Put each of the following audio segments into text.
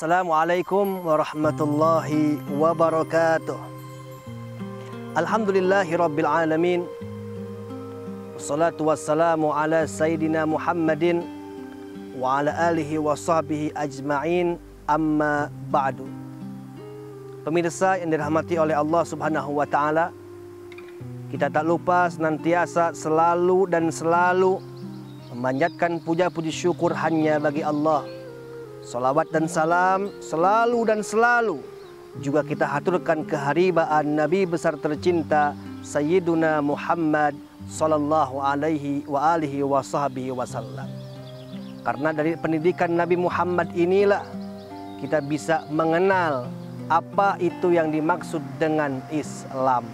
Assalamualaikum warahmatullahi wabarakatuh. Alhamdulillahi rabbil alamin. Wassalatu wassalamu ala sayyidina Muhammadin wa ala alihi wa sahbihi ajma'in, amma ba'du. Pemirsa yang dirahmati oleh Allah Subhanahu wa ta'ala, kita tak lupa senantiasa selalu memanjatkan puja-puji syukur hanya bagi Allah. Salawat dan salam selalu juga kita haturkan keharibaan Nabi besar tercinta Sayyiduna Muhammad sallallahu alaihi wa alihi wa sahbihi wasallam. Karena dari pendidikan Nabi Muhammad inilah kita bisa mengenal apa itu yang dimaksud dengan Islam.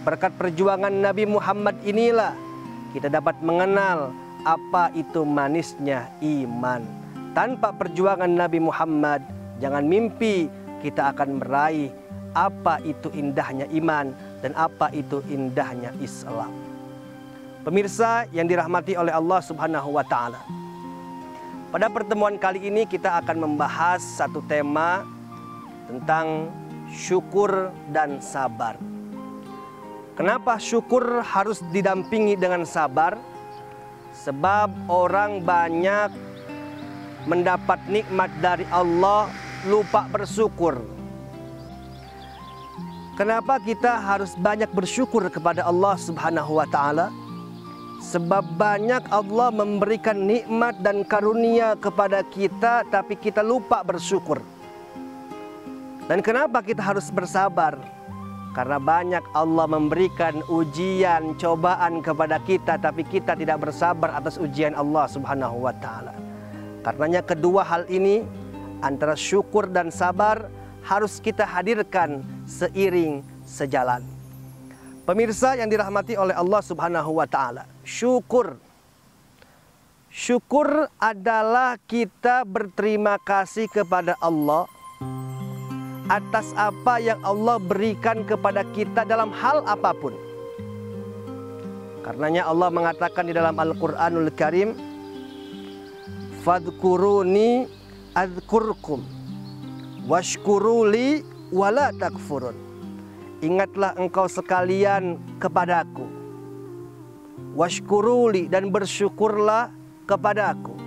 Berkat perjuangan Nabi Muhammad inilah kita dapat mengenal apa itu manisnya iman. Tanpa perjuangan Nabi Muhammad, jangan mimpi kita akan meraih apa itu indahnya iman dan apa itu indahnya Islam. Pemirsa yang dirahmati oleh Allah Subhanahu wa ta'ala, pada pertemuan kali ini kita akan membahas satu tema tentang syukur dan sabar. Kenapa syukur harus didampingi dengan sabar? Sebab orang banyak mendapat nikmat dari Allah lupa bersyukur. Kenapa kita harus banyak bersyukur kepada Allah Subhanahu wa ta'ala? Sebab banyak Allah memberikan nikmat dan karunia kepada kita, tapi kita lupa bersyukur. Dan kenapa kita harus bersabar? Karena banyak Allah memberikan ujian, cobaan kepada kita, tapi kita tidak bersabar atas ujian Allah Subhanahu wa ta'ala. Karenanya kedua hal ini, antara syukur dan sabar, harus kita hadirkan seiring sejalan. Pemirsa yang dirahmati oleh Allah Subhanahu wa ta'ala, syukur adalah kita berterima kasih kepada Allah atas apa yang Allah berikan kepada kita dalam hal apapun. Karenanya Allah mengatakan di dalam Al-Quranul Karim, fadhkuruni adzkurkum washkuruli wala takfurun. Ingatlah engkau sekalian kepadaku, washkuruli, dan bersyukurlah kepadaku.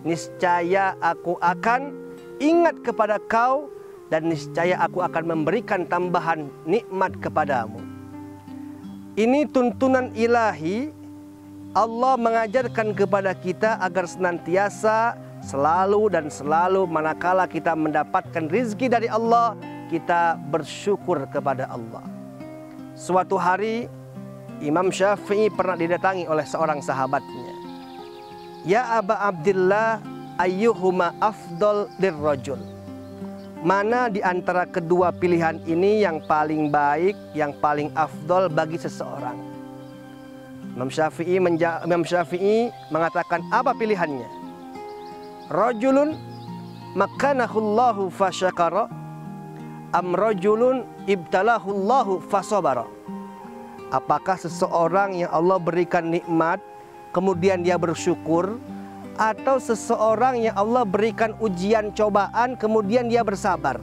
Niscaya aku akan ingat kepada kau, dan niscaya aku akan memberikan tambahan nikmat kepadamu. Ini tuntunan ilahi. Allah mengajarkan kepada kita agar senantiasa selalu manakala kita mendapatkan rizki dari Allah, kita bersyukur kepada Allah. Suatu hari Imam Syafi'i pernah didatangi oleh seorang sahabatnya. Ya Aba Abdillah, ayyuhuma afdol lirrajul. Mana di antara kedua pilihan ini yang paling baik, yang paling afdol bagi seseorang? Imam Syafi'i mengatakan, apa pilihannya? Rajulun makanahullahu fasyakara am rajulun ibtalahullahu fasabara. Apakah seseorang yang Allah berikan nikmat kemudian dia bersyukur, atau seseorang yang Allah berikan ujian cobaan kemudian dia bersabar?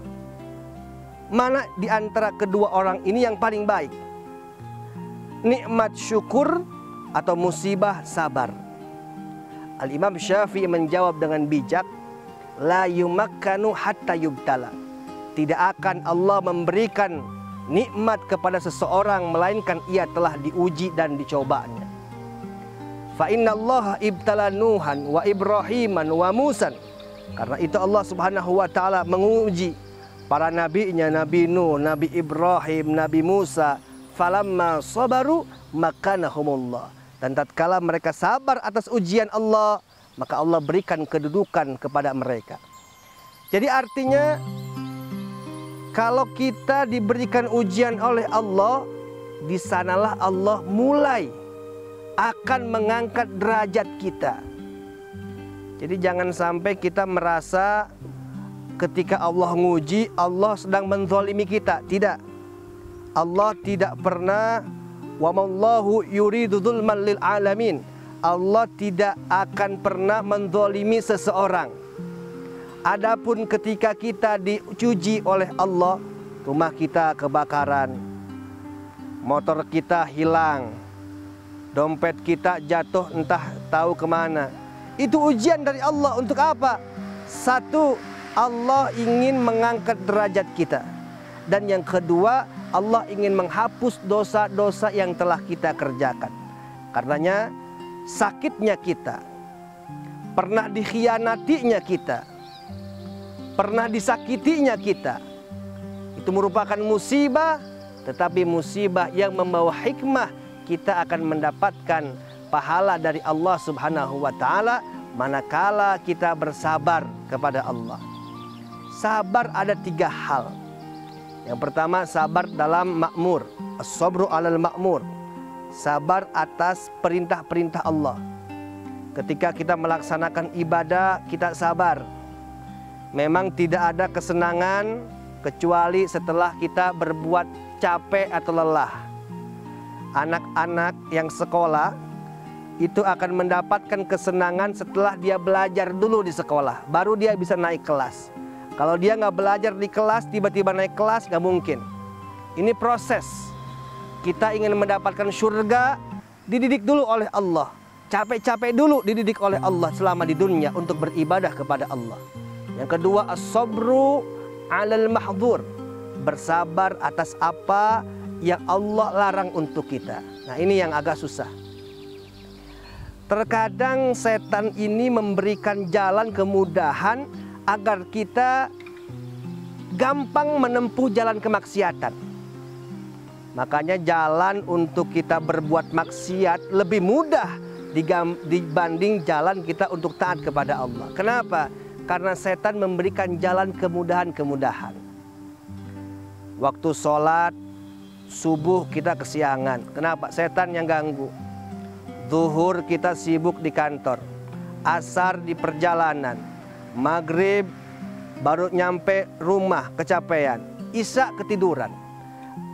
Mana di antara kedua orang ini yang paling baik? Nikmat syukur atau musibah sabar? Al-Imam Syafi'i menjawab dengan bijak, la yumakkanu hatta yubtala. Tidak akan Allah memberikan nikmat kepada seseorang melainkan ia telah diuji dan dicobanya. Fa innallaha ibtala Nuhan wa Ibrahiman wa Musan. Karena itu Allah Subhanahu wa ta'ala menguji para nabinya, Nabi Nuh, Nabi Ibrahim, Nabi Musa. Falamma sabaru makanahumullah. Dan tatkala mereka sabar atas ujian Allah, maka Allah berikan kedudukan kepada mereka. Jadi artinya, kalau kita diberikan ujian oleh Allah, di sanalah Allah mulai akan mengangkat derajat kita. Jadi jangan sampai kita merasa ketika Allah nguji, Allah sedang menzalimi kita. Tidak. Allah tidak pernah, wa mallahu yuridu dzulman lil alamin. Allah tidak akan pernah menzalimi seseorang. Adapun ketika kita diuji oleh Allah, rumah kita kebakaran, motor kita hilang, dompet kita jatuh entah tahu kemana, itu ujian dari Allah. Untuk apa? Satu, Allah ingin mengangkat derajat kita. Dan yang kedua, Allah ingin menghapus dosa-dosa yang telah kita kerjakan. Karenanya sakitnya kita, pernah dikhianatinya kita, pernah disakitinya kita, itu merupakan musibah, tetapi musibah yang membawa hikmah. Kita akan mendapatkan pahala dari Allah Subhanahu wa ta'ala manakala kita bersabar kepada Allah. Sabar ada 3 hal. Yang pertama, sabar dalam makmur, as-sabru 'alal makmur, sabar atas perintah-perintah Allah. Ketika kita melaksanakan ibadah, kita sabar. Memang tidak ada kesenangan kecuali setelah kita berbuat capek atau lelah. Anak-anak yang sekolah itu akan mendapatkan kesenangan setelah dia belajar dulu di sekolah, baru dia bisa naik kelas. Kalau dia nggak belajar di kelas, tiba-tiba naik kelas, nggak mungkin. Ini proses. Kita ingin mendapatkan surga, dididik dulu oleh Allah. Capek-capek dulu dididik oleh Allah selama di dunia untuk beribadah kepada Allah. Yang kedua, as-sabru 'alal mahdhur, bersabar atas apa yang Allah larang untuk kita. Nah, ini yang agak susah. Terkadang setan ini memberikan jalan kemudahan agar kita gampang menempuh jalan kemaksiatan. Makanya jalan untuk kita berbuat maksiat lebih mudah dibanding jalan kita untuk taat kepada Allah. Kenapa? Karena setan memberikan jalan kemudahan-kemudahan. Waktu sholat subuh kita kesiangan. Kenapa? Setan yang ganggu. Zuhur kita sibuk di kantor, asar di perjalanan, maghrib baru nyampe rumah kecapean, isya ketiduran.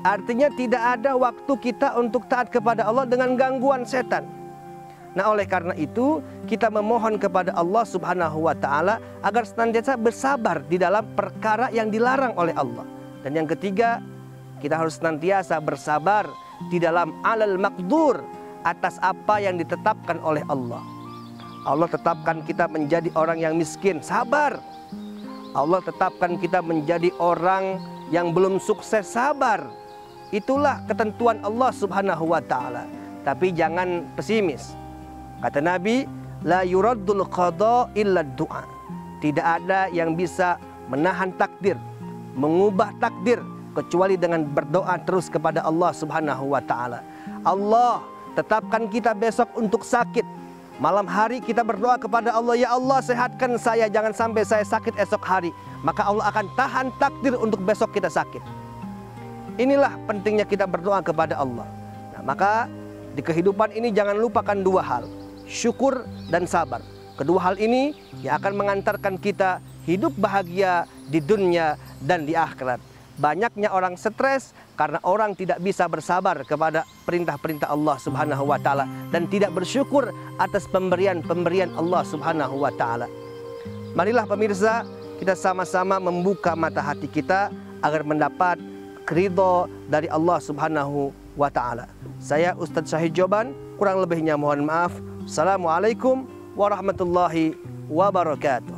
Artinya tidak ada waktu kita untuk taat kepada Allah dengan gangguan setan. Nah, oleh karena itu kita memohon kepada Allah Subhanahu wa ta'ala agar senantiasa bersabar di dalam perkara yang dilarang oleh Allah. Dan yang ketiga, kita harus senantiasa bersabar di dalam 'alal maqdur, atas apa yang ditetapkan oleh Allah. Allah tetapkan kita menjadi orang yang miskin, sabar. Allah tetapkan kita menjadi orang yang belum sukses, sabar. Itulah ketentuan Allah Subhanahu wa ta'ala. Tapi jangan pesimis. Kata Nabi, la yuraddul qada illa du'a. Tidak ada yang bisa menahan takdir, mengubah takdir kecuali dengan berdoa terus kepada Allah Subhanahu wa ta'ala. Allah tetapkan kita besok untuk sakit. Malam hari kita berdoa kepada Allah, ya Allah sehatkan saya, jangan sampai saya sakit esok hari. Maka Allah akan tahan takdir untuk besok kita sakit. Inilah pentingnya kita berdoa kepada Allah. Nah, maka di kehidupan ini jangan lupakan 2 hal, syukur dan sabar. Kedua hal ini yang akan mengantarkan kita hidup bahagia di dunia dan di akhirat. Banyaknya orang stres karena orang tidak bisa bersabar kepada perintah-perintah Allah Subhanahu wa ta'ala dan tidak bersyukur atas pemberian-pemberian Allah Subhanahu wa ta'ala. Marilah pemirsa, kita sama-sama membuka mata hati kita agar mendapat ridho dari Allah Subhanahu wa ta'ala. Saya Ustadz Syahid Joban, kurang lebihnya mohon maaf. Assalamualaikum warahmatullahi wabarakatuh.